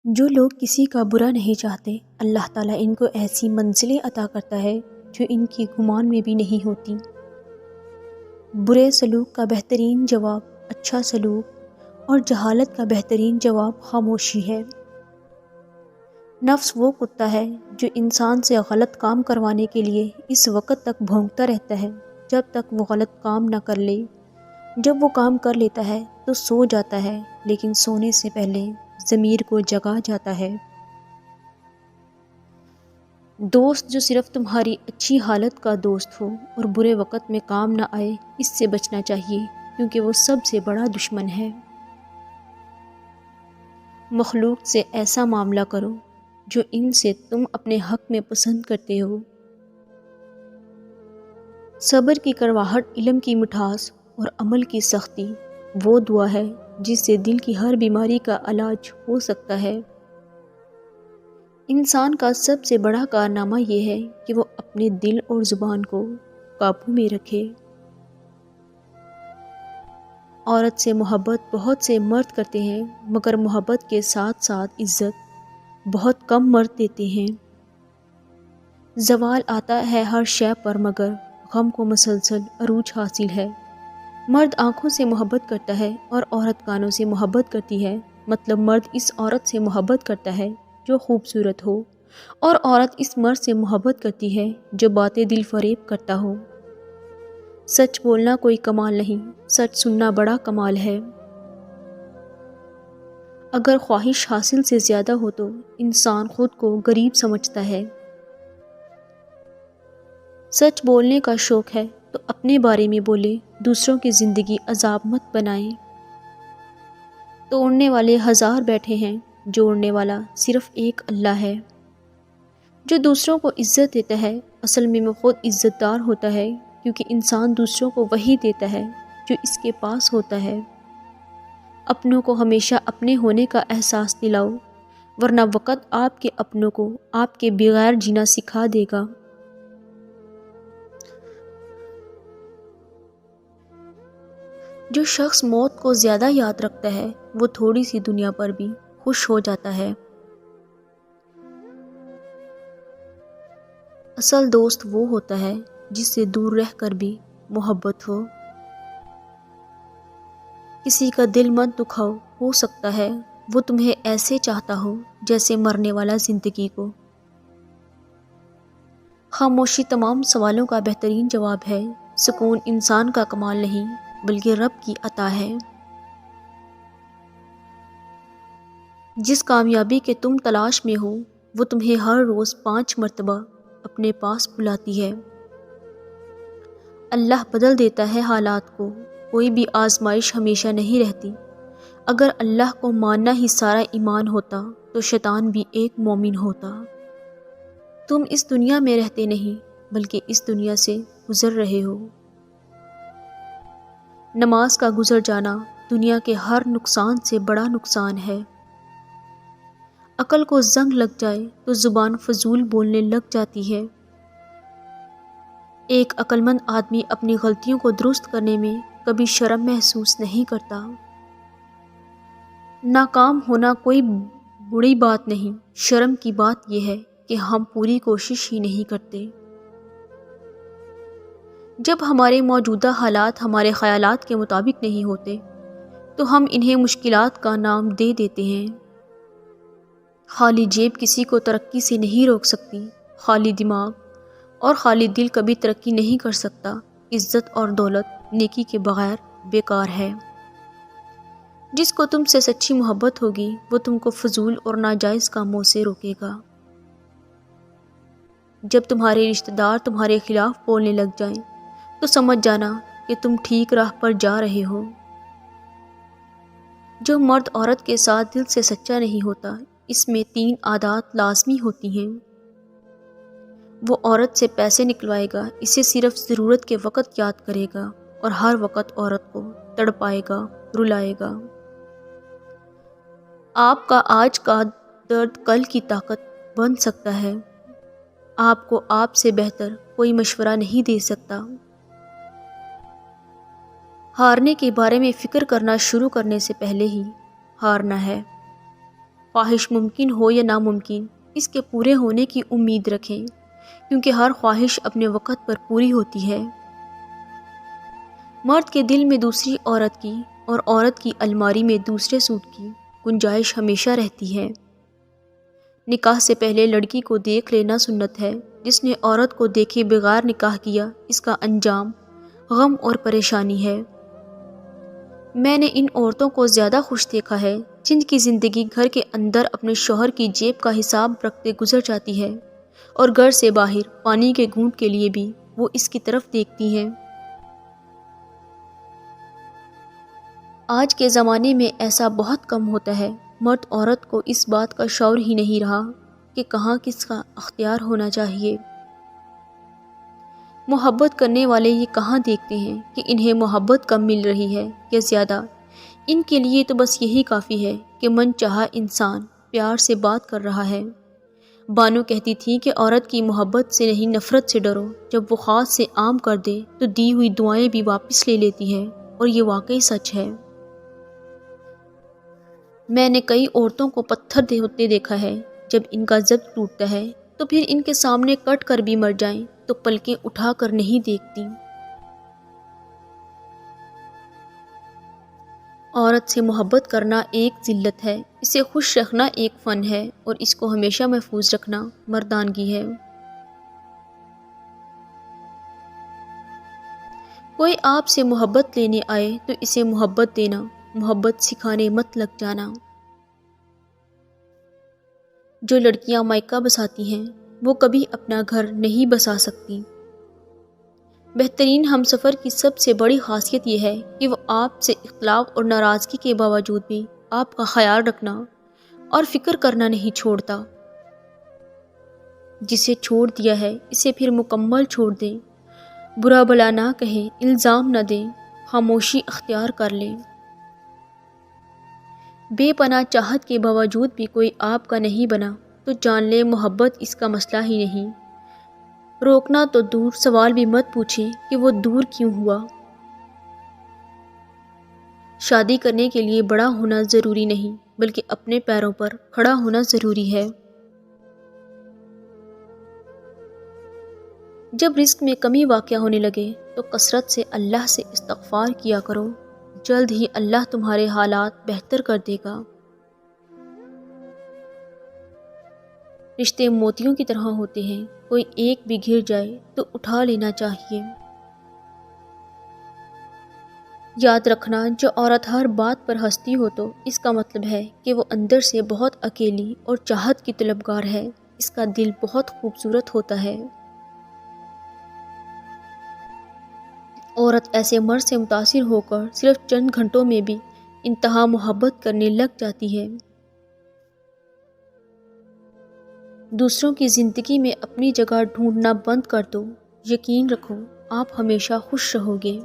جو لوگ کسی کا برا نہیں چاہتے، اللہ تعالیٰ ان کو ایسی منزلیں عطا کرتا ہے جو ان کی گمان میں بھی نہیں ہوتی۔ برے سلوک کا بہترین جواب اچھا سلوک اور جہالت کا بہترین جواب خاموشی ہے۔ نفس وہ کتا ہے جو انسان سے غلط کام کروانے کے لیے اس وقت تک بھونکتا رہتا ہے جب تک وہ غلط کام نہ کر لے۔ جب وہ کام کر لیتا ہے تو سو جاتا ہے، لیکن سونے سے پہلے ضمیر کو جگا جاتا ہے۔ دوست جو صرف تمہاری اچھی حالت کا دوست ہو اور برے وقت میں کام نہ آئے، اس سے بچنا چاہیے، کیونکہ وہ سب سے بڑا دشمن ہے۔ مخلوق سے ایسا معاملہ کرو جو ان سے تم اپنے حق میں پسند کرتے ہو۔ صبر کی کڑواہٹ، علم کی مٹھاس اور عمل کی سختی وہ دعا ہے جس سے دل کی ہر بیماری کا علاج ہو سکتا ہے۔ انسان کا سب سے بڑا کارنامہ یہ ہے کہ وہ اپنے دل اور زبان کو قابو میں رکھے۔ عورت سے محبت بہت سے مرد کرتے ہیں، مگر محبت کے ساتھ ساتھ عزت بہت کم مرد دیتے ہیں۔ زوال آتا ہے ہر شے پر، مگر غم کو مسلسل عروج حاصل ہے۔ مرد آنکھوں سے محبت کرتا ہے اور عورت کانوں سے محبت کرتی ہے، مطلب مرد اس عورت سے محبت کرتا ہے جو خوبصورت ہو، اور عورت اس مرد سے محبت کرتی ہے جو باتیں دل فریب کرتا ہو۔ سچ بولنا کوئی کمال نہیں، سچ سننا بڑا کمال ہے۔ اگر خواہش حاصل سے زیادہ ہو تو انسان خود کو غریب سمجھتا ہے۔ سچ بولنے کا شوق ہے تو اپنے بارے میں بولے، دوسروں کی زندگی عذاب مت بنائیں۔ توڑنے والے ہزار بیٹھے ہیں، جوڑنے والا صرف ایک اللہ ہے۔ جو دوسروں کو عزت دیتا ہے، اصل میں وہ خود عزت دار ہوتا ہے، کیونکہ انسان دوسروں کو وہی دیتا ہے جو اس کے پاس ہوتا ہے۔ اپنوں کو ہمیشہ اپنے ہونے کا احساس دلاؤ، ورنہ وقت آپ کے اپنوں کو آپ کے بغیر جینا سکھا دے گا۔ جو شخص موت کو زیادہ یاد رکھتا ہے، وہ تھوڑی سی دنیا پر بھی خوش ہو جاتا ہے۔ اصل دوست وہ ہوتا ہے جس سے دور رہ کر بھی محبت ہو۔ کسی کا دل مت دکھاؤ، ہو سکتا ہے وہ تمہیں ایسے چاہتا ہو جیسے مرنے والا زندگی کو۔ خاموشی تمام سوالوں کا بہترین جواب ہے۔ سکون انسان کا کمال نہیں، بلکہ رب کی عطا ہے۔ جس کامیابی کے تم تلاش میں ہو، وہ تمہیں ہر روز 5 مرتبہ اپنے پاس بلاتی ہے۔ اللہ بدل دیتا ہے حالات کو، کوئی بھی آزمائش ہمیشہ نہیں رہتی۔ اگر اللہ کو ماننا ہی سارا ایمان ہوتا تو شیطان بھی ایک مومن ہوتا۔ تم اس دنیا میں رہتے نہیں، بلکہ اس دنیا سے گزر رہے ہو۔ نماز کا گزر جانا دنیا کے ہر نقصان سے بڑا نقصان ہے۔ عقل کو زنگ لگ جائے تو زبان فضول بولنے لگ جاتی ہے۔ ایک عقل مند آدمی اپنی غلطیوں کو درست کرنے میں کبھی شرم محسوس نہیں کرتا۔ ناکام ہونا کوئی بری بات نہیں، شرم کی بات یہ ہے کہ ہم پوری کوشش ہی نہیں کرتے۔ جب ہمارے موجودہ حالات ہمارے خیالات کے مطابق نہیں ہوتے تو ہم انہیں مشکلات کا نام دے دیتے ہیں۔ خالی جیب کسی کو ترقی سے نہیں روک سکتی، خالی دماغ اور خالی دل کبھی ترقی نہیں کر سکتا۔ عزت اور دولت نیکی کے بغیر بیکار ہے۔ جس کو تم سے سچی محبت ہوگی وہ تم کو فضول اور ناجائز کاموں سے روکے گا۔ جب تمہارے رشتہ دار تمہارے خلاف بولنے لگ جائیں تو سمجھ جانا کہ تم ٹھیک راہ پر جا رہے ہو۔ جو مرد عورت کے ساتھ دل سے سچا نہیں ہوتا، اس میں 3 عادات لازمی ہوتی ہیں۔ وہ عورت سے پیسے نکلوائے گا، اسے صرف ضرورت کے وقت یاد کرے گا، اور ہر وقت عورت کو تڑپائے گا، رلائے گا۔ آپ کا آج کا درد کل کی طاقت بن سکتا ہے۔ آپ کو آپ سے بہتر کوئی مشورہ نہیں دے سکتا۔ ہارنے کے بارے میں فکر کرنا شروع کرنے سے پہلے ہی ہارنا ہے۔ خواہش ممکن ہو یا ناممکن، اس کے پورے ہونے کی امید رکھیں، کیونکہ ہر خواہش اپنے وقت پر پوری ہوتی ہے۔ مرد کے دل میں دوسری عورت کی اور عورت کی الماری میں دوسرے سوٹ کی گنجائش ہمیشہ رہتی ہے۔ نکاح سے پہلے لڑکی کو دیکھ لینا سنت ہے۔ جس نے عورت کو دیکھے بغیر نکاح کیا، اس کا انجام غم اور پریشانی ہے۔ میں نے ان عورتوں کو زیادہ خوش دیکھا ہے جن کی زندگی گھر کے اندر اپنے شوہر کی جیب کا حساب رکھتے گزر جاتی ہے، اور گھر سے باہر پانی کے گھونٹ کے لیے بھی وہ اس کی طرف دیکھتی ہیں۔ آج کے زمانے میں ایسا بہت کم ہوتا ہے۔ مرد عورت کو اس بات کا شعور ہی نہیں رہا کہ کہاں کس کا اختیار ہونا چاہیے۔ محبت کرنے والے یہ کہاں دیکھتے ہیں کہ انہیں محبت کم مل رہی ہے یا زیادہ۔ ان کے لیے تو بس یہی کافی ہے کہ من چاہا انسان پیار سے بات کر رہا ہے۔ بانو کہتی تھی کہ عورت کی محبت سے نہیں نفرت سے ڈرو۔ جب وہ خاص سے عام کر دے تو دی ہوئی دعائیں بھی واپس لے لیتی ہے، اور یہ واقعی سچ ہے۔ میں نے کئی عورتوں کو پتھر ہوتے دیکھا ہے۔ جب ان کا ضبط ٹوٹتا ہے تو پھر ان کے سامنے کٹ کر بھی مر جائیں تو پلکیں اٹھا کر نہیں دیکھتی۔ عورت سے محبت کرنا ایک ذلت ہے، اسے خوش رکھنا ایک فن ہے، اور اس کو ہمیشہ محفوظ رکھنا مردانگی ہے۔ کوئی آپ سے محبت لینے آئے تو اسے محبت دینا، محبت سکھانے مت لگ جانا۔ جو لڑکیاں مائکا بساتی ہیں وہ کبھی اپنا گھر نہیں بسا سکتی۔ بہترین ہمسفر کی سب سے بڑی خاصیت یہ ہے کہ وہ آپ سے اختلاف اور ناراضگی کے باوجود بھی آپ کا خیال رکھنا اور فکر کرنا نہیں چھوڑتا۔ جسے چھوڑ دیا ہے اسے پھر مکمل چھوڑ دیں، برا بھلا نہ کہیں، الزام نہ دیں، خاموشی اختیار کر لیں۔ بے پناہ چاہت کے باوجود بھی کوئی آپ کا نہیں بنا تو جان لیں محبت اس کا مسئلہ ہی نہیں۔ روکنا تو دور، سوال بھی مت پوچھیں کہ وہ دور کیوں ہوا۔ شادی کرنے کے لیے بڑا ہونا ضروری نہیں، بلکہ اپنے پیروں پر کھڑا ہونا ضروری ہے۔ جب رزق میں کمی واقع ہونے لگے تو کثرت سے اللہ سے استغفار کیا کرو، جلد ہی اللہ تمہارے حالات بہتر کر دے گا۔ رشتے موتیوں کی طرح ہوتے ہیں، کوئی ایک بھی گر جائے تو اٹھا لینا چاہیے۔ یاد رکھنا، جو عورت ہر بات پر ہنستی ہو تو اس کا مطلب ہے کہ وہ اندر سے بہت اکیلی اور چاہت کی طلبگار ہے، اس کا دل بہت خوبصورت ہوتا ہے۔ عورت ایسے مرد سے متاثر ہو کر صرف چند گھنٹوں میں بھی انتہا محبت کرنے لگ جاتی ہے۔ دوسروں کی زندگی میں اپنی جگہ ڈھونڈنا بند کر دو، یقین رکھو آپ ہمیشہ خوش رہو گے۔